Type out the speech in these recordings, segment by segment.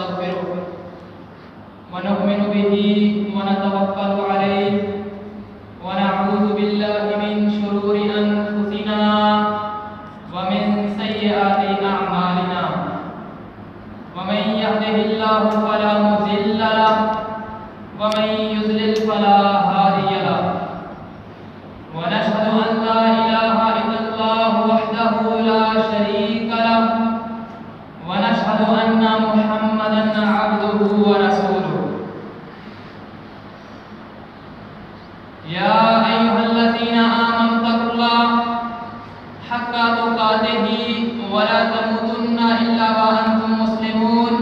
ونستغفره ونؤمن به ونتوكل عليه ونعوذ بالله من شرور أنفسنا ومن سيئات أعمالنا ومن يهده الله فلا مضل له ومن يضلل فلا هادي له ونشهد أن لا إله إلا الله وحده لا شريك له ونشهد أن محمدا عبده ورسوله يا أيها الذين آمنوا اتقوا الله حق تقاته ولا تموتن إلا وأنتم مسلمون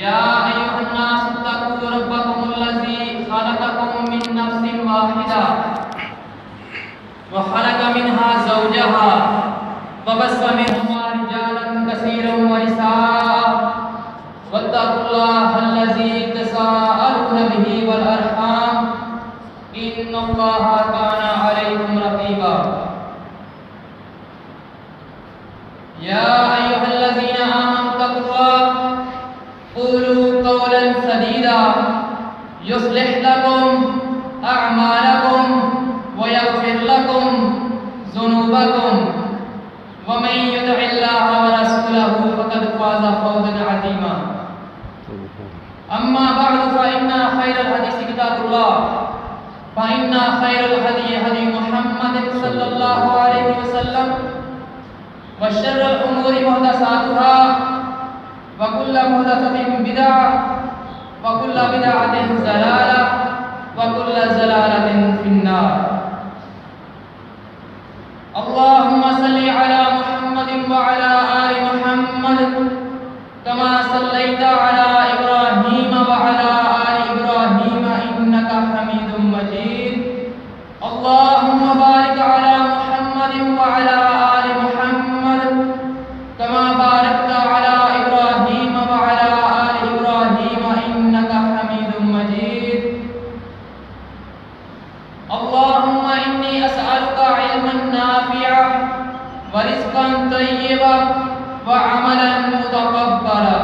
يا أيها الناس اتقوا ربكم الذي خلقكم من نفس واحدة وخلق منها زوجها وبث منهما رجالا كثيرا ونساء واتقوا الله الذي تساءلون به والأرحام إن الله كان عليكم رقيبا يا أيها الذين آمنوا اتقوا الله قولوا قولا سديدا يصلح لكم أعمالكم ويغفر لكم ذنوبكم ومن يطع الله ورسوله فقد فاز فوزا عظيما أما بعد فإن خير الحديث كتاب الله فإن خير الهدي هدي محمد صلى الله عليه وسلم وشر الأمور محدثاتها وكل محدثة بدعة وكل بدعة ضلالة وكل ضلالة في النار اللهم صل على محمد وعلى آل محمد كما صليت على إبراهيم وعلى آل إبراهيم إنك حميد مجيد اللهم بارك على محمد وعلى آل محمد كما باركت على إبراهيم وعلى آل إبراهيم إنك حميد مجيد اللهم إني أسألك علما نافعا ورزقا طيبا وعملا متقبلا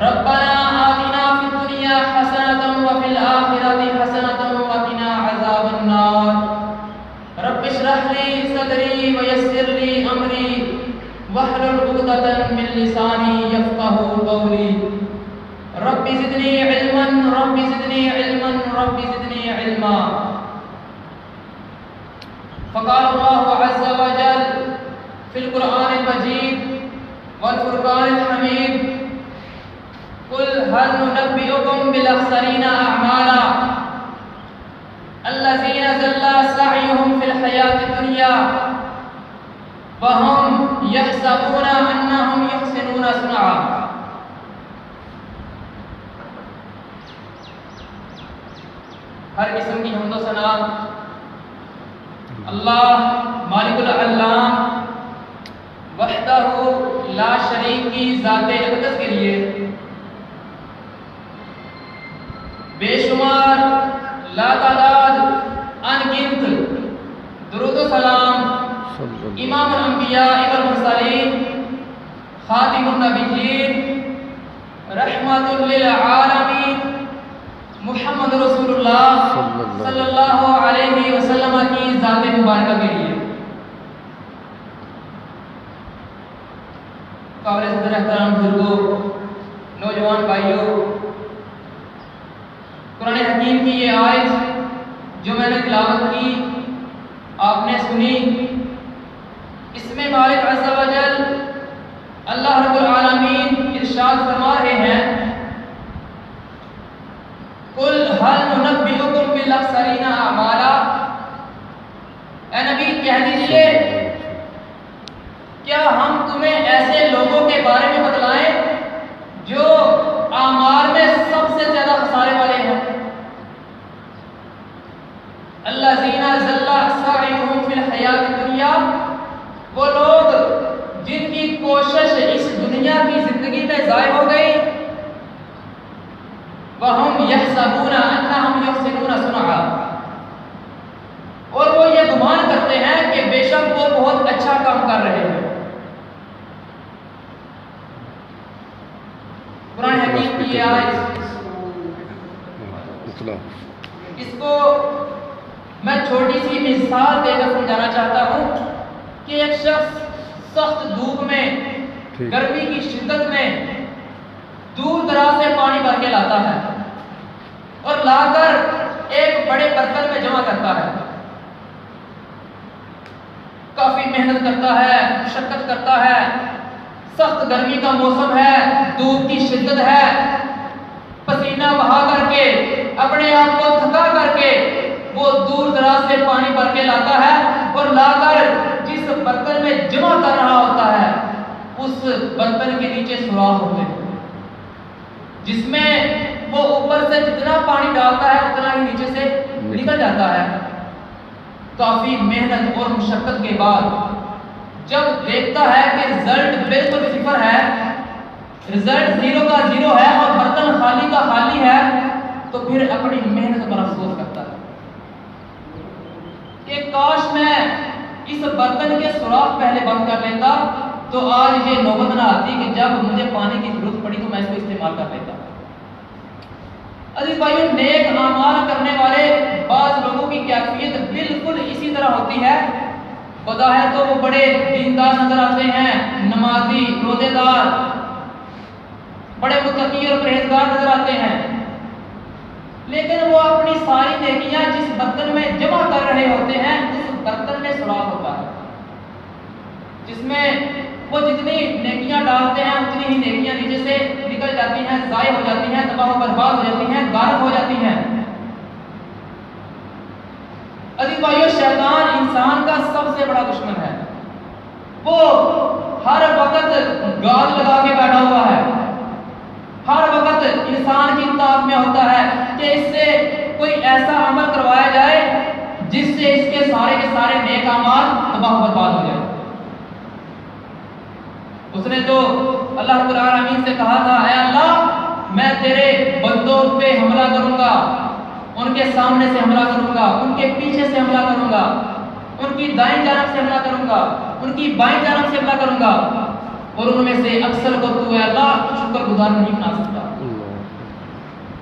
ربنا آتنا في الدنيا حسنة وفي الآخرة حسنة وقنا عذاب النار رب اشرح لي صدري ويسر لي أمري واحلل عقدة من لساني يفقهوا قولي رب زدني علما رب زدني علما رب زدني علما فقال الله عز وجل في القرآن المجيد والفرقان الحميد قل هل ننبئكم بالأخسرين أعمالا الذين ضل سعيهم في الحياة الدنيا وهم يحسبون أنهم يحسنون صنعا ہر قسم کی حمد و ثنا اللہ مالک العلام وحدہ لا شریک کی ذات اقدس کے لیے بے شمار لا تعداد ان گنت درود و سلام امام الانبیاء والمرسلین خاتم النبیین رحمت للعالمین محمد رسول اللہ صلی اللہ علیہ وسلم کی ذات مبارکہ کے لیے قابل صدر احترام بزرگوں، نوجوان بھائیوں، قرآن حکیم کی یہ آیت جو میں نے تلاوت کی آپ نے سنی، اس میں مالک عز و جل اللہ رب العالمین ارشاد فرما رہے ہیں قل هل ننبئکم بالاخسرین اعمالا، اے نبی کہہ دیجئے کیا ہم تمہیں ایسے لوگوں کے بارے میں بتلائیں جو اعمال میں سب سے زیادہ خسارے والے ہیں؟ الذین ضل سعیہم فی الحیاۃ الدنیا، وہ لوگ جن کی کوشش اس دنیا کی زندگی میں ضائع ہو گئی، وَهُمْ يَحْسَبُونَ أَنَّهُمْ يُحْسِنُونَ صُنْعًا، اور وہ یہ گمان کرتے ہیں کہ بے شک وہ بہت اچھا کام کر رہے ہیں۔ قرآن حکیم کی یہ آیت، اس کو میں چھوٹی سی مثال دے کر سمجھانا چاہتا ہوں کہ ایک شخص سخت دھوپ میں، گرمی کی شدت میں دور دراز سے پانی بھر کے لاتا ہے اور لا کر ایک بڑے برتن میں جمع کرتا ہے. کافی محنت کرتا ہے، مشقت کرتا ہے، سخت گرمی کا موسم ہے، دھوپ کی شدت ہے، پسینہ بہا کر کے اپنے آپ کو تھکا کر کے وہ دور دراز سے پانی بھر کے لاتا ہے اور لا کر جس برتن میں جمع کر رہا ہوتا ہے اس برتن کے نیچے سوراخ ہوتے ہیں، جس میں وہ اوپر سے جتنا پانی ڈالتا ہے اتنا ہی نیچے سے نکل جاتا ہے. کافی محنت اور مشقت کے بعد جب دیکھتا ہے کہ رزلٹ بالکل صفر ہے، رزلٹ 0 کا 0 ہے اور برتن خالی کا خالی ہے، تو پھر اپنی محنت پر افسوس کرتا ہے کہ کاش میں اس برتن کے سوراخ پہلے بند کر لیتا تو آج یہ نوبت نہ آتی کہ جب مجھے پانی کی ضرورت پڑی تو میں اس کو استعمال کر لیتا. عزیز بھائیو، نیک اعمال کرنے والے بعض لوگوں کی کیفیت بالکل اسی طرح ہوتی ہے. بظاہر تو وہ بڑے دیندار نظر آتے ہیں، نمازی، روزے دار، بڑے متقی اور پرہیزگار نظر آتے ہیں، لیکن وہ اپنی ساری نیکیاں جس برتن میں جمع کر رہے ہوتے ہیں اس برتن میں سوراخ ہوتا ہے، جس میں وہ جتنی نیکیاں ڈالتے ہیں اتنی ہی نیکیاں نیچے سے نکل جاتی ہیں، ضائع ہو جاتی ہیں، تباہ و برباد ہو جاتی ہیں، غارت ہو جاتی ہیں. عزیز بھائیو، شیطان انسان کا سب سے بڑا دشمن ہے. وہ ہر وقت گاز لگا کے بیٹھا ہوا ہے، ہر وقت انسان کی طاقت میں ہوتا ہے کہ اس سے کوئی ایسا عمل کروایا جائے جس سے اس کے سارے نیک اعمال تباہ و برباد ہو جائے. اس نے تو اللہ رب العالمین سے کہا تھا، اے اللہ میں تیرے بندوں پہ حملہ کروں گا، ان کے سامنے سے حملہ کروں گا، ان کے پیچھے سے حملہ کروں گا، ان کی دائیں جانب سے حملہ کروں گا، ان کی بائیں جانب سے حملہ کروں گا، اور ان میں سے اکثر کو تو اے اللہ شکر گزار نہیں بنا سکتا.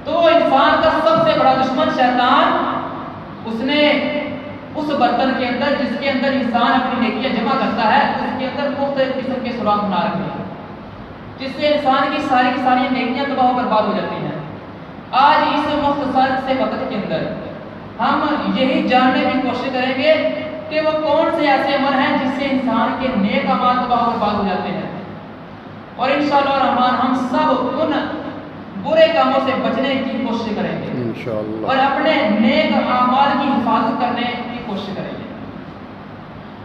تو انسان کا سب سے بڑا دشمن شیطان، اس نے اس برتن کے اندر جس کے اندر انسان اپنی نیکیاں جمع کرتا ہے اس کے اندر مختلف قسم کے سوراخ بنا رکھے ہیں، جس سے انسان کی ساری نیکیاں تباہ و برباد ہو جاتی ہیں. آج اس مختصر سے وقت کے اندر ہم یہی جاننے کی کوشش کریں گے کہ وہ کون سے ایسے عمل ہیں جس سے انسان کے نیک اعمال تباہ و برباد ہو جاتے ہیں، اور انشاءاللہ الرحمن ہم سب ان برے کاموں سے بچنے کی کوشش کریں گے انشاءاللہ، اور اپنے نیک اعمال کی حفاظت کرنے کی کوشش کریں گے.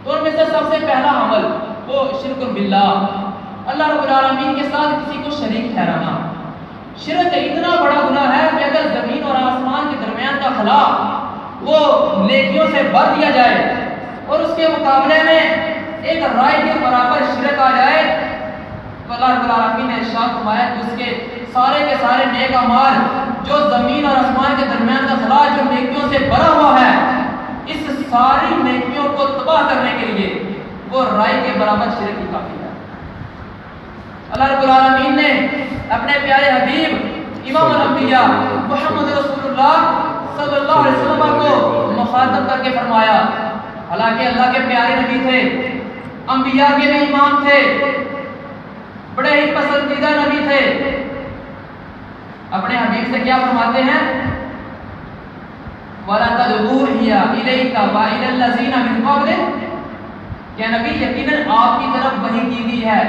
تو ان میں سے سب سے پہلا عمل وہ شرک باللہ، اللہ رب العالمین کے ساتھ کسی کو شریک ٹھہرانا. شرک اتنا بڑا گناہ ہے کہ اگر زمین اور آسمان کے درمیان کا خلا وہ نیکیوں سے بھر دیا جائے اور اس کے مقابلے میں ایک رائے کے برابر شرک آ جائے تو اللہ رب العالمین نے ارشاد فرمایا کہ اس کے سارے نیک اعمال جو زمین اور آسمان کے درمیان کا خلا جو نیکیوں سے بھرا ہوا ہے، اس ساری نیکیوں کو تباہ کرنے کے لیے وہ رائے کے برابر شرک ہی کافی ہے. اللہ رب العالمین نے اپنے پیارے حبیب امام الانبیاء محمد رسول اللہ صلی اللہ علیہ وسلم کو مخاطب کر کے فرمایا، حالانکہ اللہ کے پیارے نبی تھے، انبیاء کے بھی امام تھے، بڑے ہی پسندیدہ نبی تھے، اپنے حبیب سے کیا فرماتے ہیں؟ وَلَا تَدْعُوهِيَ إِلَيْكَ وَإِلَى الَّذِينَ مِن قَبْلِكَ، کہ نبی یقیناً آپ کی طرف وحی کی گئی ہے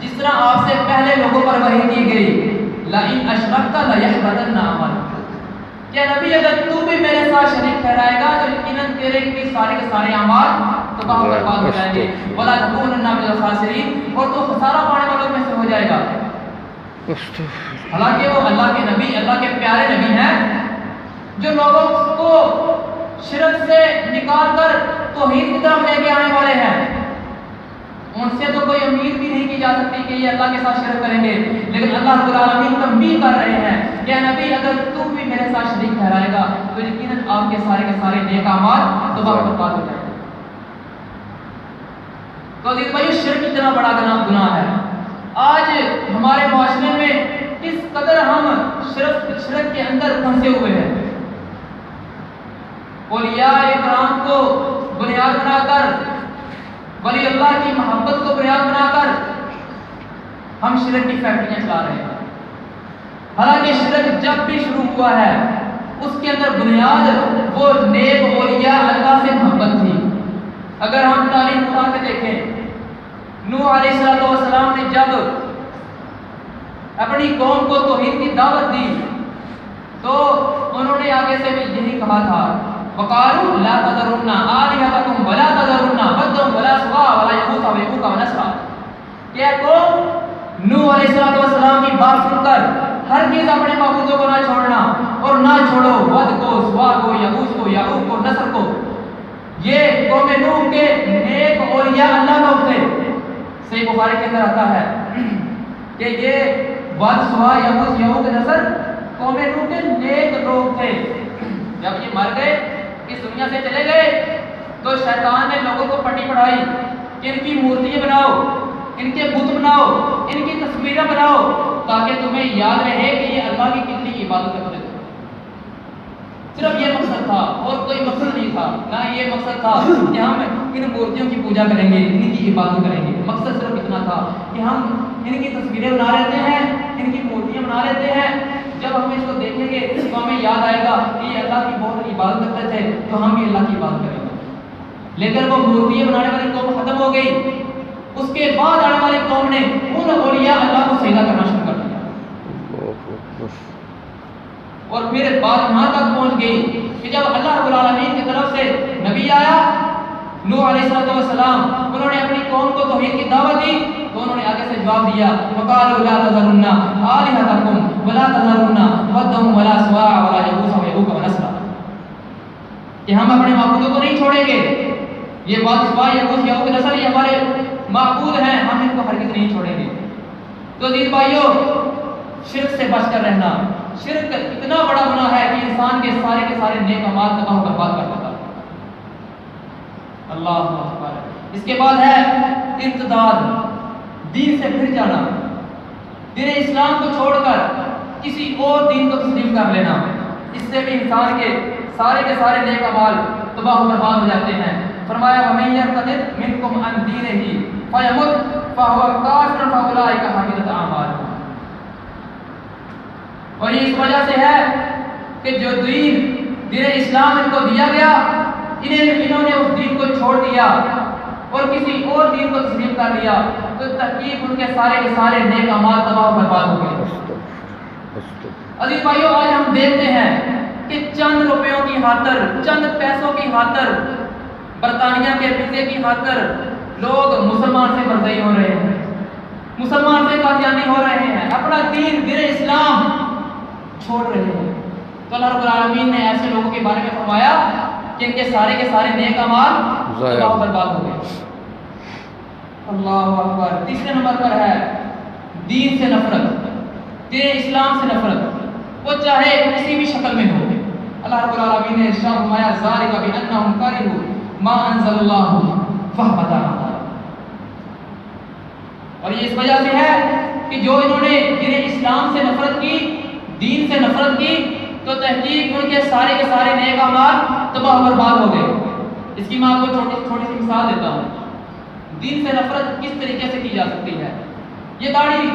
جس طرح آپ سے پہلے لوگوں پر وحی کی گئی. لَإِنْ أَشْرَكْتَ لَيَحْبَطَنَّ عَمَلُكَ، کہ نبی اگر تو بھی میرے ساتھ شریک ٹھہرائے گا تو یقیناً تیرے کے سارے اعمال تباہ و برباد ہو جائیں گے. وَلَا تَكُونَنَّ مِنَ الْخَاسِرِينَ، اور تو خسارہ پانے والوں میں سے ہو جائے گا. حالانکہ وہ اللہ کے نبی، اللہ کے پیارے نبی ہیں جو لوگوں کو شرک سے نکال کر توحید کی طرف لے کے آنے والے ہیں. ان سے تو کوئی امید بھی نہیں کی جا سکتی کہ یہ اللہ کے ساتھ شرک کریں گے، لیکن اللہ رب العالمین تنبیہ کر رہے ہیں کہ نبی اگر تو بھی میرے ساتھ شریک ٹھہرائے گا تو یقیناً آپ کے سارے نیک اعمال تباہ و برباد ہو جائیں گے. تو عزیز بھائی، شرک اتنا بڑا گناہ ہے. آج ہمارے معاشرے میں اس قدر ہم شرک کے اندر پھنسے ہوئے ہیں. اولیاء اکرام کو بنیاد بنا کر، ولی اللہ کی محبت کو بنیاد بنا کر ہم شرک کی فیکٹریاں چلا رہے ہیں. حالانکہ شرک جب بھی شروع ہوا ہے اس کے اندر بنیاد وہ نیک اولیاء اللہ سے محبت تھی. اگر ہم تاریخ اٹھا کے دیکھیں، نوح علیہ السلام نے جب اپنی قوم کو توحید کی دعوت دی تو انہوں نے آگے سے بھی یہی کہا تھا، وقالوا لا تذرن آلهتكم ولا تذرن ودا ولا سواع ولا يغوث ويعوق ونسرا. کہ قوم نوح علیہ السلام کی بات سن کر ہرگز اپنے معبودوں کو نہ چھوڑنا، اور نہ چھوڑو ود کو، سواع کو، یغوث کو، یعوق کو، نصر کو. یہ قوم نوح کے نیک اولیاء اللہ لوگ تھے. صحیح بخاری کے اندر آتا ہے کہ یہ ود، سواع، یغوث، یعوق، نصر قوم نوح کے نیک لوگ تھے. جب یہ مر گئے، اس دنیا سے چلے گئے، تو شیطان نے لوگوں کو پٹی پڑھائی کہ ان کی مورتیاں بناؤ، ان کے بت بناؤ، ان کی تصویریں بناؤ، تاکہ تمہیں یاد رہے کہ یہ اللہ کی کتنی عبادت کرتے تھے. صرف یہ مقصد تھا، اور کوئی مقصد نہیں تھا. نہ یہ مقصد تھا کہ ہم ان مورتیوں کی پوجا کریں گے، ان کی عبادت کریں گے. مقصد صرف اتنا تھا کہ ہم ان کی تصویریں بنا لیتے ہیں، ان کی مورتیاں بنا لیتے ہیں. جب ہم اس کو دیکھیں گے تو ہمیں یاد آئے گا کہ یہ اللہ کی بہت عبادت کرتے تھے، تو ہم بھی اللہ کی عبادت کریں گے. لیکن وہ مورتیاں بنانے والی قوم ختم ہو گئی. اس کے بعد آنے والی قوم نے ان اولیاء اللہ کو سجدہ کرنا شروع کر دیا. اور پھر بات یہاں تک پہنچ گئی کہ جب اللہ رب العالمین کی طرف سے نبی آیا نوح علیہ السلام، انہوں نے اپنی قوم کو توحید کی دعوت دی، تو انہوں نے آگے سے جواب دیا، وقالوا لا تذرن آلهتكم ولا تذرن ودا ولا سواع ولا يغوث ويعوق ونسرا. کہ ہم اپنے معبودوں کو نہیں چھوڑیں گے. یہ واد، سواع، یغوث، یعوق، نسر یہ ہمارے معبود ہیں، ہم ان کو ہرگز نہیں چھوڑیں گے. تو عزیز بھائیو، شرک سے بچ کر رہنا. شرک اتنا بڑا گناہ ہے کہ انسان کے سارے نیک اعمال تباہ و برباد کر دیتا ہے. اللہ اکبر. اس کے بعد ہے ارتداد، دین سے پھر جانا، دین اسلام کو چھوڑ کر کسی اور دین کو تسلیم کر لینا. اس سے بھی انسان کے سارے نیک اعمال تباہ و برباد ہو جاتے ہیں. فرمایا وَمَن يَرْتَدِدْ مِنْكُمْ عَنْ دِينِهِ فَيَمُتْ فَهُوَ كَافِرٌ فَأُولَٰئِكَ حَبِطَتْ أَعْمَالُهُم. اور یہ اس وجہ سے ہے کہ جو دین اسلام ان کو دیا گیا، انہوں نے اس دین کو چھوڑ دیا اور کسی اور دین کو تسلیم کر لیا، تو تحقیق ان کے سارے نیک اعمال تباہ و برباد ہو گئے. عزیز بھائیو، آج ہم دیکھتے ہیں کہ چند روپیوں کی خاطر، چند پیسوں کی خاطر، برطانیہ کے ویزے کی خاطر لوگ مسلمان سے مرزئی ہو رہے ہیں، مسلمان سے قادیانی ہو رہے ہیں، اپنا دین اسلام چھوڑ رہے ہیں. تو اللہ رب العالمین نے ایسے لوگوں کے بارے میں فرمایا کہ ان کے سارے نیک اعمال تباہ و برباد ہو گئے. اللہ اکبر. تیسرے نمبر پر ہے دین سے نفرت، دین اسلام سے نفرت، وہ چاہے کسی بھی شکل میں ہو. اللہ رب العالمین نے ارشاد فرمایا ذالک بانہم کرہوا ما انزل اللہ فاحبط اعمالہم. اور یہ اس وجہ سے ہے کہ جو انہوں نے دین اسلام سے نفرت کی، دین سے نفرت کی، تو تحقیق ان کے سارے نیک اعمال تباہ و برباد ہو گئے. اس کی میں آپ کو چھوٹی سی مثال دیتا ہوں. دین سے نفرت کس طریقے سے کی جا سکتی ہے. یہ داڑھی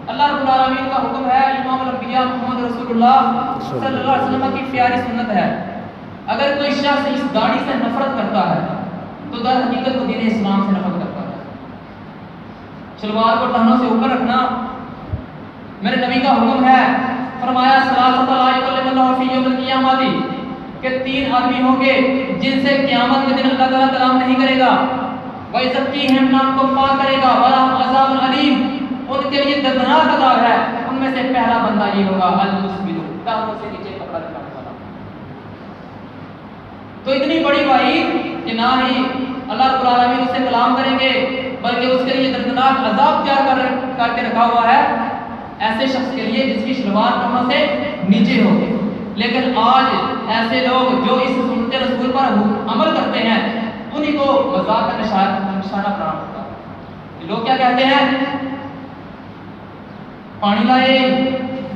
اللہ رب العالمین کا حکم ہے، امام الانبیاء محمد رسول اللہ صلی اللہ علیہ وسلم کی پیاری سنت ہے. اگر کوئی شخص اس داڑھی سے نفرت کرتا ہے تو در حقیقت وہ دین اسلام سے نفرت کرتا ہے. شلوار کو ٹہنوں سے اوپر رکھنا میرے نبی کا حکم ہے. فرمایا ثلاثۃ لا یکلم اللہ فی یوم القیامۃ، کہ 3 آدمی ہوں گے جن سے قیامت کے دن اللہ تعالیٰ کلام نہیں کرے گا. وَيُزَكِّيهِمْ، نام کو پاک کرے گا. وَلَهُمْ عَذَابٌ أَلِيمٌ، ان کے لیے دردناک عذاب ہے. ان میں سے پہلا بندہ یہ ہوگا المسبل، ٹانگوں سے نیچے کپڑا رکھنے والا. تو اتنی بڑی وعید کہ نہ ہی اللہ رب العالمین اس سے کلام کریں گے بلکہ اس کے لیے دردناک عذاب تیار کر کے رکھا ہوا ہے ایسے شخص کے لیے جس کی شلوار ٹانگوں سے نیچے ہو. لیکن آج ایسے لوگ جو اس سنت رسول پر عمل کرتے ہیں انہی کو مذاق کا نشانہ بنا ہوتا ہے. لوگ کیا کہتے ہیں پانی لائے،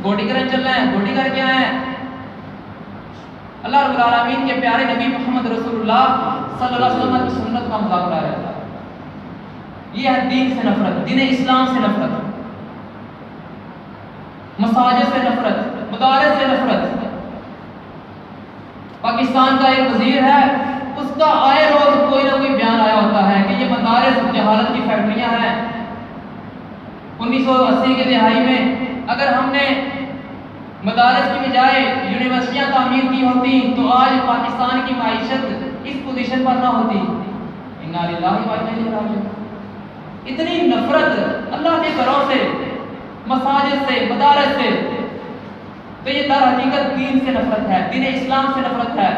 گوڈی کرنے چل رہے ہیں، گوڈی کر کے آئے ہیں۔ اللہ رب العالمین کے پیارے نبی محمد رسول اللہ صلی اللہ علیہ وسلم کی سنت کا مذاق اڑا رہا تھا۔ یہ ہے دین سے نفرت، دین اسلام سے نفرت، مساجد سے نفرت، مدارس سے نفرت۔ پاکستان کا ایک وزیر ہے، اس کا آئے روز کوئی نہ کوئی بیان آیا ہوتا ہے کہ یہ مدارس جہالت کی فیکٹریاں ہیں۔ 1980 کے دہائی میں اگر ہم نے مدارس کی بجائے یونیورسٹیاں تعمیر کی ہوتی تو آج پاکستان کی معیشت اس پوزیشن پر نہ ہوتی۔ انا للہ و انا الیہ راجعون۔ اتنی نفرت اللہ کے گھروں سے، مساجد سے، مدارس سے، تو یہ در حقیقت دین سے نفرت ہے، دین اسلام سے نفرت ہے۔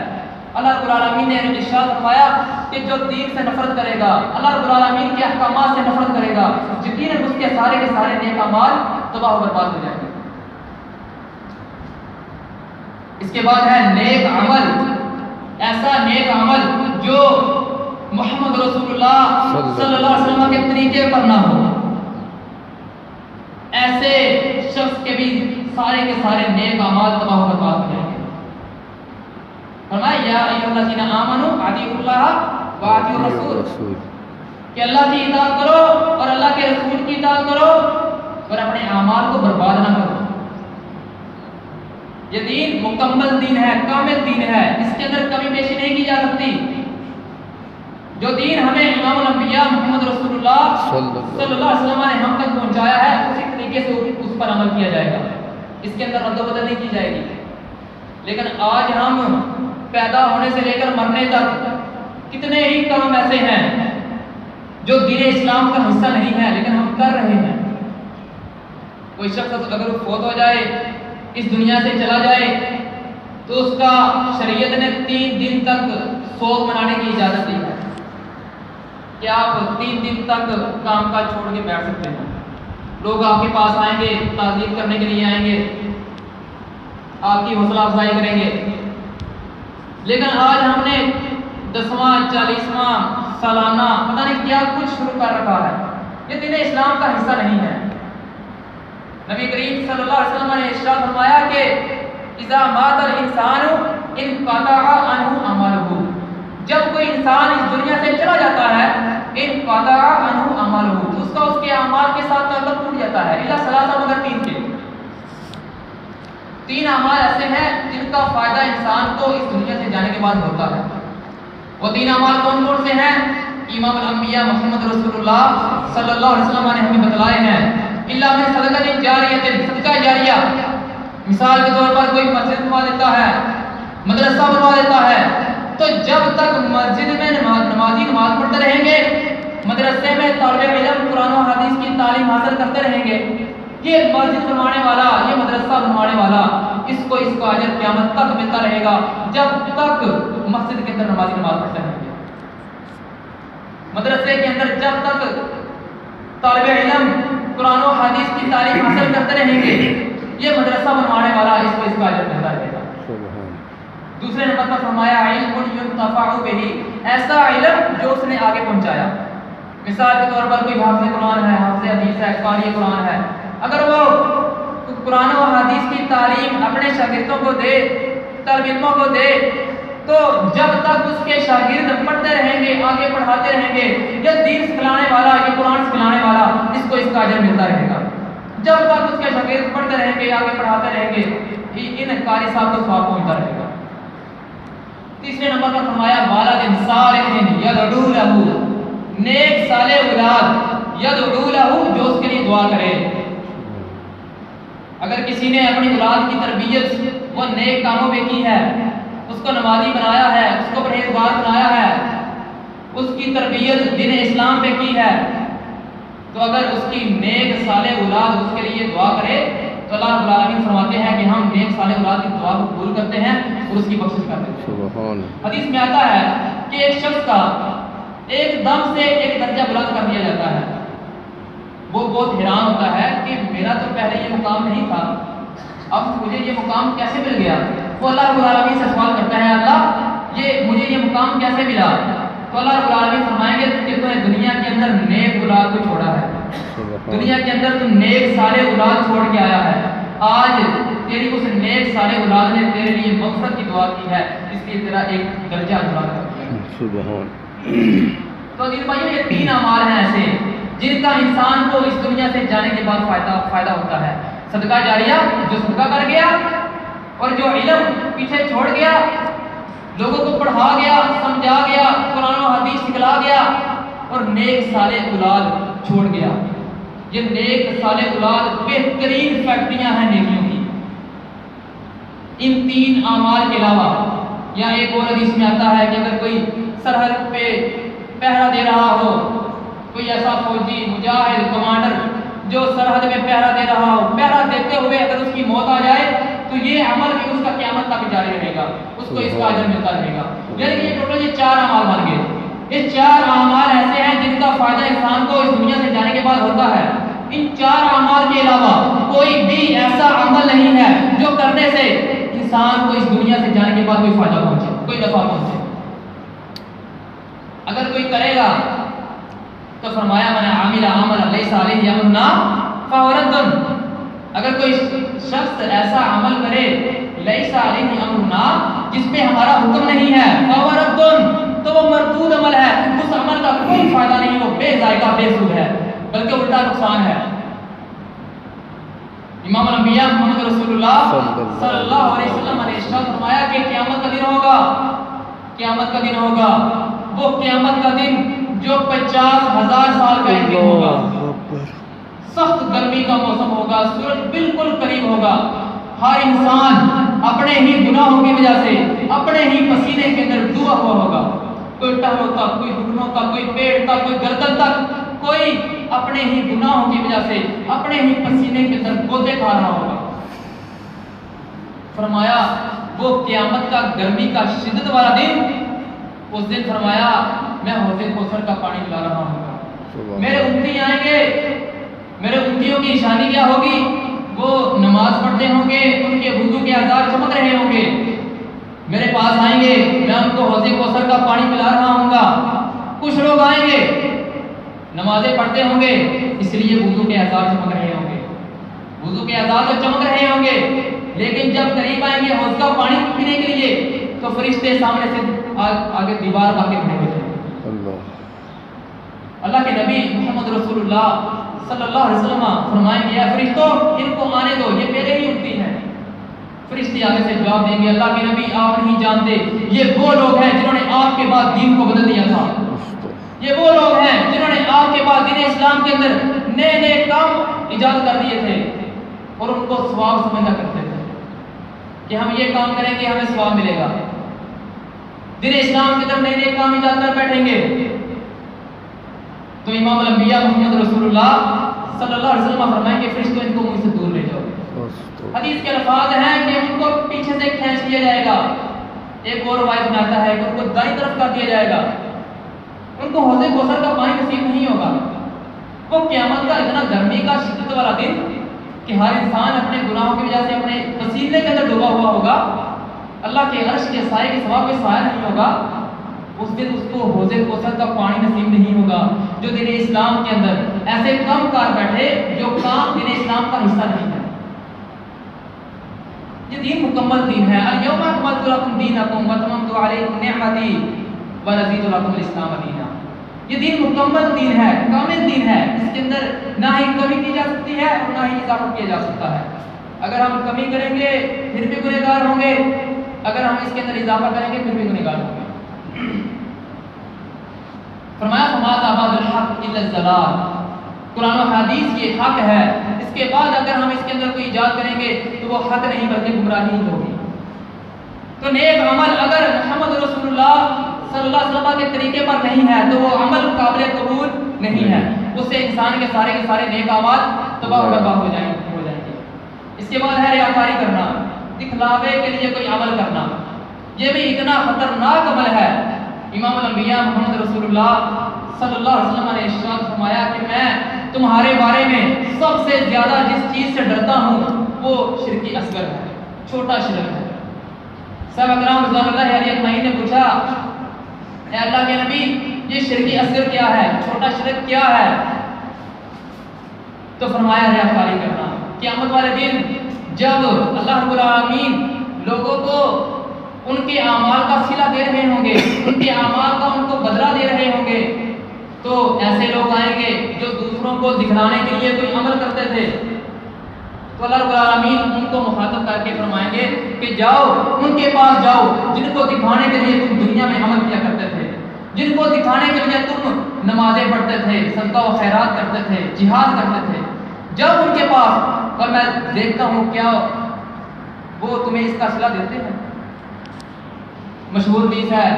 اللہ رب العالمین نے ارشاد فرمایا کہ جو دین سے نفرت کرے گا، اللہ رب العالمین کے احکامات سے نفرت کرے گا، یقیناً اس کے سارے نیک اعمال تباہ و برباد ہو جائیں گے۔ اس کے بعد ہے نیک عمل، ایسا نیک عمل جو محمد رسول اللہ صلی اللہ علیہ وسلم کے طریقے پر نہ ہو۔ ایسے شخص کے بھی سارے کے سارے نیک اعمال تباہ و برباد ہو جائیں گے۔ فرمایا یا ایھا الذین آمنوا اطیعوا اللہ و اطیعوا الرسول، کہ اللہ کی اطاعت کرو اور اللہ کے رسول کی اطاعت کرو اور اپنے اعمال کو برباد نہ کرو۔ یہ دین مکمل دین ہے، کامل دین ہے، اس کے اندر کمی بیشی نہیں کی جا سکتی۔ جو دین ہمیں امام الانبیاء محمد رسول اللہ صلی اللہ علیہ وسلم نے ہم تک پہنچایا ہے، اسی طریقے سے اس پر عمل کیا جائے گا، اس کے اندر رد و بدل نہیں کی جائے گی۔ لیکن آج ہم پیدا ہونے سے لے کر مرنے تک کتنے ہی کام ایسے ہیں جو دین اسلام کا حصہ نہیں ہے لیکن ہم کر رہے ہیں۔ کوئی شخص اگر فوت ہو جائے، اس دنیا سے چلا جائے، تو اس کا شریعت نے 3 دن تک سوگ منانے کی اجازت دی ہے کہ آپ 3 دن تک کام کاج چھوڑ کے بیٹھ سکتے ہیں۔ لوگ آپ کے پاس آئیں گے، تعزیت کرنے کے لیے آئیں گے، آپ کی حوصلہ افزائی کریں گے۔ لیکن آج ہم نے 10واں 40واں سالانہ پتہ نہیں کیا کچھ شروع کر رکھا ہے۔ یہ دین اسلام کا حصہ نہیں ہے۔ نبی کریم صلی اللہ علیہ وسلم نے ارشاد فرمایا کہ اذا مات الانسان انقطع عنہ عملہ، جب کوئی انسان اس دنیا سے چلا جاتا ہے انقطع عنہ عملہ، تو اس کے اعمال کے ساتھ تعلق ٹوٹ جاتا ہے، الا ثلاثہ مگر 3 کے 3 اعمال ایسے ہیں جن کا فائدہ انسان کو اس دنیا سے جانے کے بعد ہوتا ہے۔ وہ 3 اعمال کون کون سے ہیں؟ امام الانبیاء محمد رسول اللہ صلی اللہ علیہ وسلم نے ہمیں بتلائے ہیں۔ اللہ من صدقۃ جاریہ، صدقہ جاریہ، مثال کے طور پر کوئی مسجد بنوا دیتا ہے، مدرسہ بنوا دیتا ہے، تو جب تک مسجد میں نمازی نماز پڑھتے رہیں گے، مدرسے میں طالب علم قرآن و حدیث کی تعلیم حاصل کرتے رہیں گے، یہ مسجد بنوانے والا، یہ مدرسہ بنوانے والا، اس کو اجر قیامت تک ملتا رہے گا جب تک مسجد کے اندر نمازی نماز پڑھتے رہیں گے۔ مدرسے کے اندر جب تک طالب علم قرآن و حدیث کی تعلیم حاصل کرتے رہیں گے، یہ مدرسہ بنوانے والا اس کو اجر ملتا رہے گا۔ دوسرے نمبر پر فرمایا علم ينتفع به، ایسا علم جو اس نے آگے پہنچایا۔ مثال کے طور پر کوئی حافظ قرآن ہے، حافظ حدیث ہے، قاری قرآن ہے، اگر وہ قرآن و حدیث کی تعلیم اپنے شاگردوں کو دے، طالب علموں کو دے، تو جب تک اس کے شاگرد پڑھتے رہیں گے، آگے پڑھاتے رہیں گے، یہ دین سکھلانے والا، یہ قرآن سکھلانے والا، اس کو اس کا اجر ملتا رہے گا۔ جب تک اس کے شاگرد پڑھتے رہیں گے، آگے پڑھاتے رہیں گے، ان قاری صاحب کو ثواب پہنچتا رہے گا۔ تیسرے نمبر پر فرمایا والد صالح یدعو لہ، نیک صالح اولاد یدعو لہ، جو اس کے لیے دعا کرے۔ اگر کسی نے اپنی اولاد کی تربیت وہ نیک کاموں پہ کی ہے، اس کو نمازی بنایا ہے، اس کو پرہیزگار بنایا ہے، اس کی تربیت دین اسلام پہ کی ہے، تو اگر اس کی نیک صالح اولاد اس کے لیے دعا کرے تو اللہ رب العالمین فرماتے ہیں کہ ہم نیک صالح اولاد کی دعا کو قبول کرتے ہیں اور اس کی بخشش کرتے ہیں۔ حدیث میں آتا ہے کہ ایک شخص کا ایک دم سے ایک درجہ بلند کر دیا جاتا ہے، وہ بہت حیران ہوتا ہے کہ میرا تو پہلے یہ مقام نہیں تھا، اب مجھے یہ مقام کیسے مل گیا؟ وہ اللہ رب العالمین سے سوال کرتا ہے، اللہ یہ مجھے یہ مقام کیسے ملا؟ تو اللہ رب العالمین فرمائیں گے کہ تو نے دنیا کے اندر نیک اولاد کو چھوڑا ہے، دنیا کے اندر تو نیک صالح اولاد چھوڑ کے آیا ہے، آج تیری اس نیک صالح اولاد نے تیرے لیے مغفرت کی دعا کی ہے، اس لیے تیرا ایک درجہ جڑا کر دیا۔ سبحان۔ تو عزیز بھائیو، یہ 3 اعمال ہیں ایسے جن کا انسان کو اس دنیا سے جانے کے بعد فائدہ ہوتا ہے۔ صدقہ جاریہ، جو صدقہ کر گیا، اور جو علم پیچھے چھوڑ گیا، لوگوں کو پڑھا گیا، سمجھا گیا، قرآن و حدیث سکھلا گیا، اور نیک صالح اولاد چھوڑ گیا۔ یہ نیک صالح اولاد بہترین فیکٹریاں ہیں نیکیوں کی۔ ان 3 اعمال کے علاوہ یا ایک اور حدیث میں آتا ہے کہ اگر کوئی سرحد پہ پہرا دے رہا ہو، کوئی ایسا فوجی مجاہد کمانڈر جو سرحد میں پہرا دے رہا ہو، پہرا دیتے ہوئے اگر اس کی موت آ جائے تو یہ عمل بھی اس کا قیامت تک جاری رہے گا، اس کو اس کا اجر ملتا رہے گا۔ یعنی کہ یہ ٹوٹل 4 اعمال بن گئے۔ یہ 4 اعمال ایسے ہیں جن کا فائدہ انسان کو اس دنیا سے جانے کے بعد ہوتا ہے۔ ان 4 اعمال کے علاوہ کوئی بھی ایسا عمل نہیں ہے جو کرنے سے انسان کو اس دنیا سے جانے کے بعد کوئی فائدہ پہنچے، کوئی نفع پہنچے۔ اگر کوئی کرے گا تو فرمایا من عامل عملا لیس علیہ امرنا فہو رد۔ اگر کوئی شخص ایسا عمل کرے لیس علیہ امرنا، جس پہ ہمارا حکم نہیں ہے، فہو رد، تو وہ مردود عمل ہے، اس عمل کا کوئی فائدہ نہیں، وہ بے ذائقہ بے سود ہے، بلکہ الٹا نقصان ہے۔ امام الانبیاء محمد رسول اللہ صلی اللہ علیہ وسلم نے ارشاد فرمایا کہ قیامت کا دن ہوگا، قیامت کا دن ہوگا، وہ قیامت کا دن جو 50,000 سال کا ایک دن ہوگا، سخت گرمی کا موسم ہوگا، سورج بالکل قریب ہوگا، ہر انسان اپنے ہی گناہوں کی وجہ سے اپنے ہی پسینے کے اندر ڈوبا ہوا ہوگا، کوئی ٹہنوں تک، کوئی گھٹنوں تک، کوئی پیٹ تک، کوئی گردن تک، کوئی اپنے ہی گناہوں کی وجہ سے اپنے ہی پسینے کے اندر گوتے کھا رہا ہوگا۔ فرمایا وہ قیامت کا گرمی کا شدت والا دن، اس دن فرمایا میں حوض کوثر کا پانی پلا رہا ہوں، میرے امتی آئیں گے، میرے امتیوں کی نشانی کیا ہوگی؟ وہ نماز پڑھتے ہوں گے، ان کے وضو کے آثار چمک رہے ہوں گے، میرے پاس آئیں گے، میں ان کو حوض کوثر کا پانی پلا رہا ہوں گا۔ کچھ لوگ آئیں گے، نمازیں پڑھتے ہوں گے، اس لیے وضو کے آثار چمک رہے ہوں گے، وضو کے آثار تو چمک رہے ہوں گے، لیکن جب قریب آئیں گے حوض کا پانی پینے کے لیے تو فرشتے سامنے سے آگے دیوار باقی کھڑے ہو جائیں گے۔ اللہ کے نبی محمد رسول اللہ صلی اللہ علیہ وسلم فرمائیں گے اے فرشتوں ان کو آنے دو، یہ میرے ہی امتی ہیں۔ فرشتے آگے سے جواب دیں گے اللہ کے نبی آپ نہیں جانتے، یہ وہ لوگ ہیں جنہوں نے آپ کے بعد دین کو بدل دیا تھا، یہ وہ لوگ ہیں جنہوں نے آپ کے بعد دین اسلام کے اندر نئے نئے کام ایجاد کر دیے تھے اور ان کو ثواب سمجھا کرتے تھے کہ ہم یہ کام کریں گے ہمیں ثواب ملے گا، دین اسلام کے اندر نئے نئے کام ایجاد کر بیٹھیں گے۔ تو امام الانبیاء محمد رسول اللہ صلی اللہ علیہ وسلم فرمائیں کہ فرشتوں ان کو مجھ سے دور لے جاؤ۔ حدیث کے الفاظ ہیں کہ ان کو پیچھے سے کھینچ لیا جائے گا، ایک اور روایت میں آتا ہے کہ ان کو دائیں طرف کر دیا جائے گا، ان کو حوض کوثر کا پانی نصیب نہیں ہوگا۔ وہ قیامت کا اتنا گرمی کا شدت والا دن کہ ہر انسان اپنے گناہوں کی وجہ سے اپنے پسینے کے اندر ڈوبا ہوا ہوگا، اللہ کے عرش کے سائے کے سوا کوئی سایہ نہیں ہوگا، اس دن اس کو حوض کوثر کا پانی نصیب نہیں ہوگا۔ جو دین اسلام کے اندر ایسے کم کار بیٹھے جو کام دین اسلام کا حصہ نہیں ہے۔ یہ دین مکمل دین ہے، الیوم اکملت لکم دینکم واتممت علیکم نعمتی ورضیت لکم الاسلام دینا۔ یہ دین مکمل دین ہے، کامل دین ہے، اس کے اندر نہ ہی کمی کی جا سکتی ہے اور نہ ہی اضافہ کیا جا سکتا ہے۔ اگر ہم کمی کریں گے پھر بھی گنہگار ہوں گے، اگر ہم اس کے اندر اضافہ کریں گے پھر بھی گنہگار ہوں گے۔ فرمایا فما بعد الحق الا الضلال، قرآن و حدیث یہ حق ہے، اس کے بعد اگر ہم اس کے اندر کوئی ایجاد کریں گے تو وہ حق نہیں بلکہ گمراہی ہوگی۔ تو نیک عمل اگر محمد رسول اللہ صلی اللہ علیہ وسلم کے طریقے پر نہیں ہے تو وہ عمل قابل قبول نہیں ہے، اس سے انسان کے سارے نیک اعمال تباہ و برباد ہو جائیں گے۔ اس کے بعد ہے ریاکاری کرنا، دکھلاوے کے لیے کوئی عمل کرنا، یہ بھی اتنا خطرناک عمل ہے۔ امام الانبیاء محمد رسول اللہ صلی اللہ علیہ وسلم نے ارشاد فرمایا کہ میں تمہارے بارے میں سب سے زیادہ جس چیز سے ڈرتا ہوں وہ شرک اصغر ہے، چھوٹا شرک ہے۔ صحابہ کرام رضوان اللہ علیہ اجمعین نے پوچھا اے اللہ کے نبی یہ شرک اصغر کیا ہے، چھوٹا شرک کیا ہے؟ تو فرمایا ریاکاری کرنا۔ قیامت والے دن جب اللہ رب العالمین لوگوں کو ان کے اعمال کا صلہ دے رہے ہوں گے، ان کے اعمال کا ان کو بدلہ دے رہے ہوں گے، تو ایسے لوگ آئیں گے جو دوسروں کو دکھلانے کے لیے کوئی عمل کرتے تھے، تو اللہ رب العالمین ان کو مخاطب کر کے فرمائیں گے کہ جاؤ ان کے پاس جاؤ جن کو دکھانے کے لیے تم دنیا میں عمل کیا کرتے تھے، جن کو دکھانے کے لیے تم نمازیں پڑھتے تھے، صدقہ و خیرات کرتے تھے، جہاد کرتے تھے، جب ان کے پاس اور میں دیکھتا ہوں کیا وہ تمہیں اس کا صلہ دیتے ہیں۔ مشہور حدیث ہے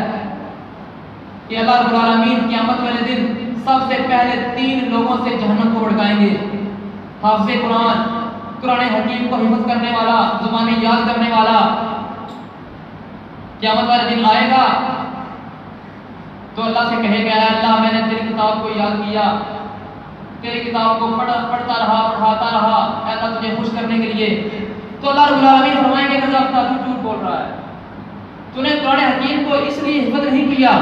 کہ اللہ رب العالمین قیامت والے دن سب سے پہلے 3 لوگوں سے جہنم کو بھڑکائیں گے۔ حافظ قرآن، قرآن حکیم کو حفظ کرنے والا، زبانیں یاد کرنے والا، قیامت والے دن آئے گا تو اللہ سے کہے گا، اے اللہ میں نے تیری کتاب کو یاد کیا، تیری کتاب کو پڑھتا رہا، پڑھاتا رہا، اے اللہ تجھے خوش کرنے کے لیے۔ تو اللہ رب العالمین فرمائیں گے کہ تو جھوٹ بول رہا ہے، تو نے قرآن حکیم کو اس لیے حفظ نہیں کیا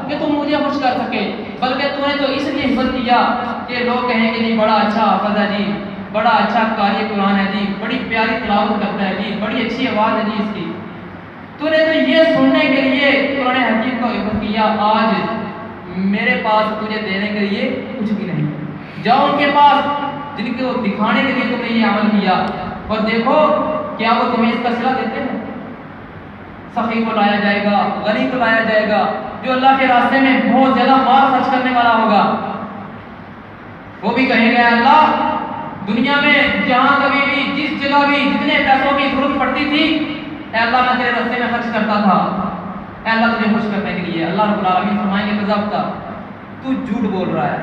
کہ تم مجھے خوش کر سکے، بلکہ تو نے تو اس لیے حفظ کیا کہ لوگ کہیں گے جی بڑا اچھا حافظ ہے جی، بڑا اچھا قاری قرآن ہے جی، بڑی پیاری تلاوت کرتا ہے جی، بڑی اچھی آواز ہے جی اس کی۔ تو نے تو یہ سننے کے لیے قرآن حکیم کو حفظ کیا، آج میرے پاس تجھے دینے کے لیے کچھ بھی نہیں۔ جاؤ ان کے پاس جن کو دکھانے کے لیے تم نے یہ عمل کیا، اور دیکھو کیا وہ تمہیں اس کا صلہ دیتے ہیں۔ سخی کو لایا جائے گا، غنی کو لایا جائے گا، جو اللہ کے راستے میں بہت زیادہ مال خرچ کرنے والا ہوگا، وہ بھی کہے گا اللہ دنیا میں جہاں کبھی بھی جس جگہ بھی جتنے پیسوں کی ضرورت پڑتی تھی، اے اللہ میں تیرے راستے میں خرچ کرتا تھا، اے اللہ تجھے خوش کرنے کے لیے۔ اللہ رب العالمین فرمائیں گے کذبت، تو جھوٹ بول رہا ہے،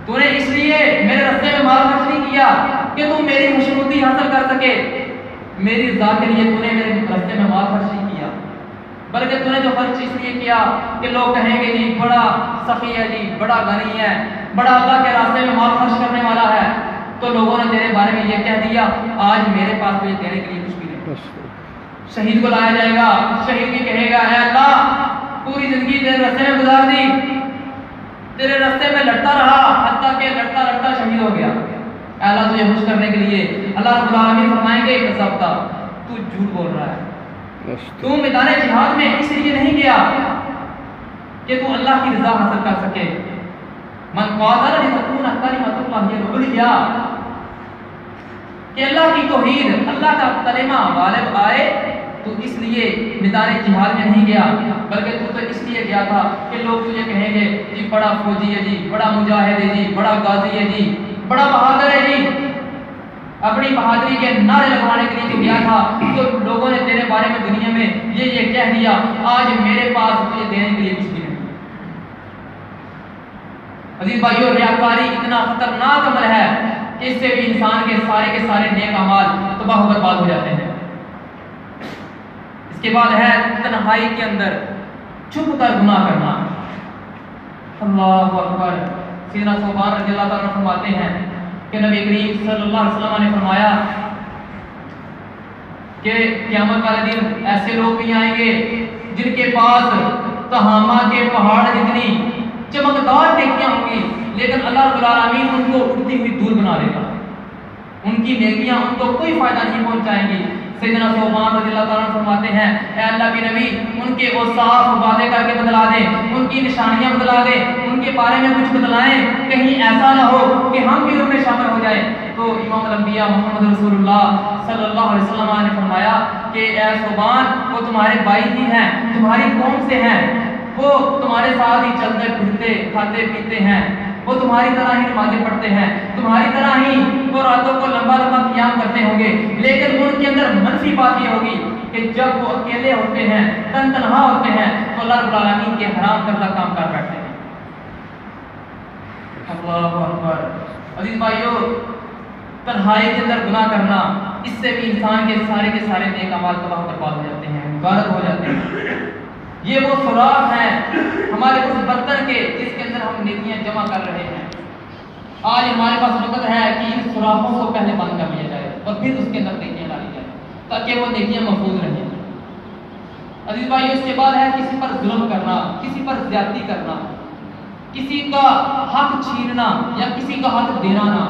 تو نے اس لیے میرے راستے میں مال خرچ نہیں کیا کہ تم میری خوشنودی حاصل کر سکے، میری رضا کے لیے تو نے میرے راستے میں مال خرچ نہیں کیا، بلکہ تو نے جو خرچ اس لیے کیا کہ لوگ کہیں گے جی بڑا سخی ہے جی، بڑا غنی ہے، بڑا اللہ کے راستے میں مال خرچ کرنے والا ہے، تو لوگوں نے تیرے بارے میں یہ کہہ دیا، آج میرے پاس تجھے دینے کے لیے کچھ بھی نہیں۔ شہید کو لایا جائے گا، شہید بھی کہے گا اے اللہ پوری زندگی تیرے راستے میں گزار دی، تیرے راستے میں لڑتا رہا، حتیٰ کہ لڑتا لڑتا شہید ہو گیا، اے اللہ تجھے خوش کرنے کے لیے۔ اللہ رب العالمین فرمائیں گے کذبت، تو جھوٹ بول رہا ہے، تو میدان جہاد میں اس لیے نہیں گیا کہ تو اللہ کی رضا حاصل کر سکے۔ من قاتل لتکون کلمۃ اللہ ہی العلیٰ، کہ اللہ کی توحید، اللہ کا کلمہ غالب آئے، تو اس لیے میدان جہاد میں نہیں گیا، بلکہ تو اس لیے گیا تھا کہ لوگ تجھے کہیں گے جی بڑا فوجی ہے جی، بڑا مجاہد ہے جی، بڑا غازی ہے جی، بڑا بہادر ہے جی، اپنی بہادری کے نعرے لگوانے کے لیے گیا تھا، تو لوگوں نے تیرے بارے میں دنیا میں یہ کہہ دیا، آج میرے پاس تجھے دینے کے لیے کچھ بھی نہیں۔ عزیز بھائیو، ریاکاری اتنا خطرناک عمل ہے کہ اس سے بھی انسان کے سارے نیک اعمال تباہ و برباد ہو جاتے ہیں۔ اس کے بعد ہے تنہائی کے اندر چھپ کر گناہ کرنا۔ اللہ اکبر، سیدنا ثوبان رضی اللہ تعالیٰ فرماتے ہیں کہ نبی کریم صلی اللہ علیہ وسلم نے فرمایا کہ قیامت والے دن ایسے لوگ بھی آئیں گے جن کے پاس تہامہ کے پہاڑ جتنی چمکدار نیکیاں ہوں گی، لیکن اللہ رب العالمین ان کو اٹھتی ہوئی دھول بنا دے گا، ان کی نیکیاں ان کو کوئی فائدہ نہیں پہنچائیں گی۔ سیدنا ثوبان رضی اللہ تعالیٰ فرماتے ہیں اے اللہ کے نبی ان کے اوصاف واضح کر کے بتلا دیں، ان کی نشانیاں بتلا دیں، ان کے بارے میں کچھ بتلائیں، کہیں ایسا نہ ہو کہ ہم بھی ان میں شامل ہو جائیں۔ تو امام الانبیاء محمد رسول اللہ صلی اللہ علیہ وسلم نے فرمایا کہ اے ثوبان وہ تمہارے بھائی ہی ہیں، تمہاری قوم سے ہیں، وہ تمہارے ساتھ ہی چلتے پھرتے کھاتے پیتے ہیں، وہ تمہاری طرح ہی نمازیں پڑھتے ہیں، تمہاری طرح ہی وہ راتوں کو لمبا قیام کرتے ہوں گے، لیکن ان کے اندر منفی بات یہ ہوگی کہ جب وہ اکیلے ہوتے ہیں، تنہا ہوتے ہیں، تو اللہ رب العالمین کے حرام کردہ کام کر بیٹھتے ہیں۔ اللہ اکبر، عزیز بھائیو، تنہائی کے اندر گناہ کرنا، اس سے بھی انسان کے سارے نیک اعمال تباہ برباد ہو جاتے ہیں، غارت ہو جاتے ہیں۔ یہ وہ سوراخ ہیں ہمارے اس برتن کے جس کے اندر ہم نیکیاں جمع کر رہے ہیں۔ آج ہمارے پاس وقت ہے کہ ان سوراخوں کو پہلے بند کر لیا جائے اور پھر اس کے اندر نیکیاں ڈالی جائیں تاکہ وہ نیکیاں محفوظ رہیں۔ عزیز بھائی، اس کے بعد ہے کسی پر ظلم کرنا، کسی پر زیادتی کرنا، کسی کا حق چھیننا یا کسی کا حق دینا نہ۔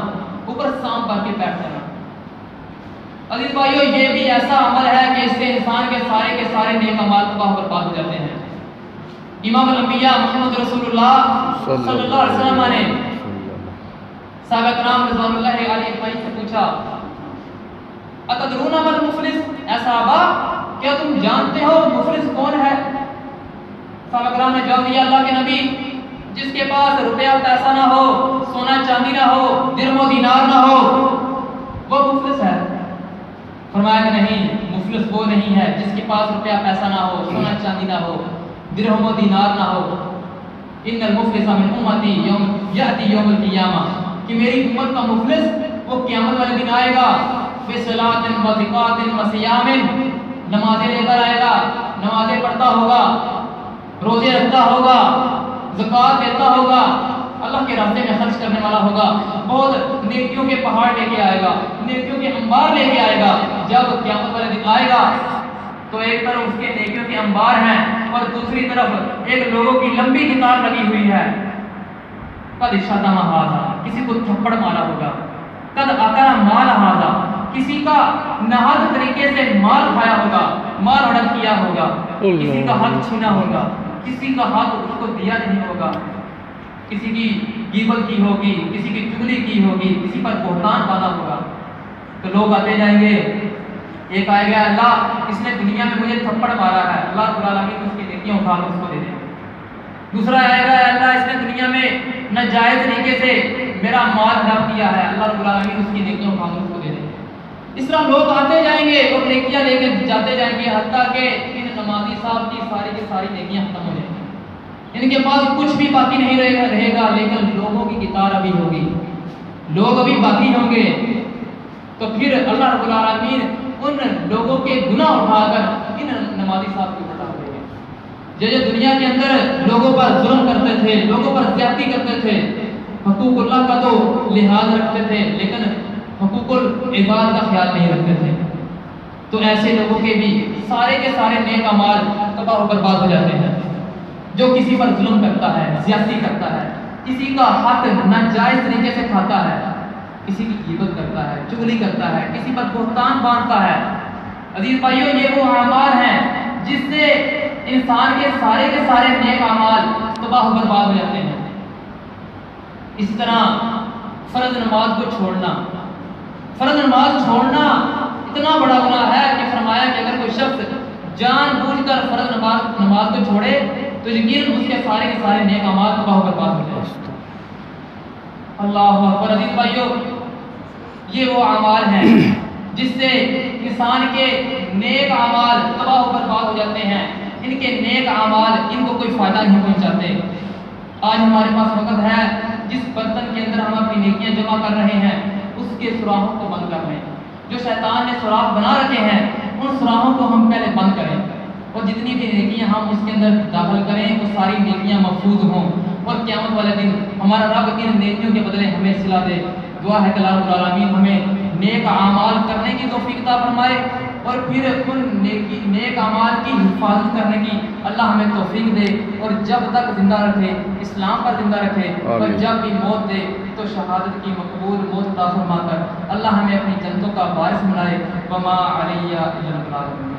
اوپر سانپ بن کے بیٹھ جانا۔ عزیز بھائیو، یہ بھی ایسا عمل ہے کہ اس سے انسان کے سارے نیک اعمال تباہ و برباد ہو جاتے ہیں۔ امام الانبیاء محمد رسول اللہ صلی اللہ علیہ وسلم نے صحابہ کرام رضوان اللہ علیہ اجمعین سے پوچھا، اتدرون من المفلس، اے صحابہ کیا تم جانتے ہو مفلس کون ہے؟ صحابہ کرام نے جواب دیا، اللہ کے نبی، جس کے پاس روپیہ پیسہ نہ ہو، سونا چاندی نہ ہو، درہم و دینار نہ ہو، وہ مفلس ہے۔ فرمایا کہ نہیں، مفلس وہ نہیں ہے جس کے پاس روپیہ پیسہ نہ ہو، سونا چاندی نہ ہو، درہم و دینار نہ ہو۔ ان المفلس من امتی یوم یاتی یوم القیامہ، کہ میری امت کا مفلس وہ قیامت والے دن آئے گا، بصلاۃ و زکات و صیام، نمازیں لے کر آئے گا، نمازیں پڑھتا ہوگا، روزے رکھتا ہوگا، زکات دیتا ہوگا، اللہ کے راستے میں خرچ کرنے والا ہوگا، بہت نیکیوں کے پہاڑ لے کے آئے گا، نیکیوں کے انبار لے کے آئے گا۔ جب قیامت والے دن آئے گا تو ایک طرف اس کے نیکیوں کے انبار ہیں اور دوسری طرف ایک لوگوں کی لمبی کتار لگی ہوئی ہے، قد شتم ھذا، کسی کو تھپڑ مارا ہوگا، قد اکل مال ھذا، کسی کا ناحق طریقے سے مال کھایا ہوگا، مال ہڑپ کیا ہوگا، کسی کا حق چھینا ہوگا، کسی کا حق اس کو دیا نہیں ہوگا، کسی کی غیبت کی ہوگی، کسی کی چغلی کی ہوگی، کسی پر بہتان باندھا ہوگا۔ تو لوگ آتے جائیں گے، ایک آئے گا، اللہ اس نے دنیا میں مجھے تھپڑ مارا ہے، اللہ رب العالمین اس کی نیکیاں اٹھا کر اس کو دے دیں۔ دوسرا آئے گا، اللہ اس نے دنیا میں ناجائز طریقے سے میرا مال ہڑپ کیا ہے، اللہ رب العالمین اس کی نیکیاں اٹھا کر اس کو دے دیں۔ اس طرح لوگ آتے جائیں گے اور نیکیاں لے کے جاتے جائیں گے، حتیٰ کہ ان نمازی صاحب کی ساری نیکیاں ختم ہو جائیں گی، ان کے پاس کچھ بھی باقی نہیں رہے گا، لیکن لوگوں کی کتار ابھی ہوگی، لوگ ابھی باقی ہوں گے۔ تو پھر اللہ رب العالمین ان لوگوں کے گناہ اٹھا کر ان نمازی صاحب کی اٹھا دیں گے، جو دنیا کے اندر لوگوں پر ظلم کرتے تھے، لوگوں پر زیادتی کرتے تھے، حقوق اللہ کا تو لحاظ رکھتے تھے لیکن حقوق العباد کا خیال نہیں رکھتے تھے، تو ایسے لوگوں کے بھی سارے کے سارے نیک اعمال تباہ و برباد ہو جاتے ہیں۔ جو کسی پر ظلم کرتا ہے، زیادتی کرتا ہے، کسی کا حق ناجائز طریقے سے کھاتا ہے، کسی کی غیبت کرتا ہے، چغلی کرتا ہے، کسی پر بہتان باندھتا ہے، عزیز بھائیو یہ وہ اعمال ہیں جس سے انسان کے سارے نیک اعمال تباہ و برباد ہو جاتے ہیں۔ اسی طرح فرض نماز کو چھوڑنا، فرض نماز چھوڑنا اتنا بڑا گناہ ہے کہ فرمایا کہ اگر کوئی شخص جان بوجھ کر فرض نماز کو چھوڑے تو یقیناً اس کے سارے نیک اعمال تباہ و برباد ہو جائیں۔ اللہ اکبر۔ عزیز بھائیو یہ وہ اعمال ہیں جس سے انسان کے نیک اعمال تباہ و برباد ہو جاتے ہیں، ان کے نیک اعمال ان کو کوئی فائدہ نہیں پہنچاتے۔ آج ہمارے پاس وقت ہے، جس برتن کے اندر ہم اپنی نیکیاں جمع کر رہے ہیں اس کے سوراخوں کو بند کر لیں، جو شیطان نے سوراخ بنا رکھے ہیں ان سوراخوں کو ہم پہلے بند کریں، اور جتنی بھی نیکیاں ہم اس کے اندر داخل کریں وہ ساری نیکیاں محفوظ ہوں، اور قیامت والے دن ہمارا رب ان نیکیوں کے بدلے ہمیں صلہ دے۔ دعا ہے کہ اللہ رب العالمین ہمیں نیک اعمال کرنے کی توفیق عطا فرمائے، اور پھر ان نیک اعمال کی حفاظت کرنے کی اللہ ہمیں توفیق دے، اور جب تک زندہ رکھے اسلام پر زندہ رکھے، اور جب بھی موت دے تو شہادت کی مقبول موت عطا فرما کر اللہ ہمیں اپنی جنتوں کا وارث بنائے۔ وما علیہ الا البلاغ۔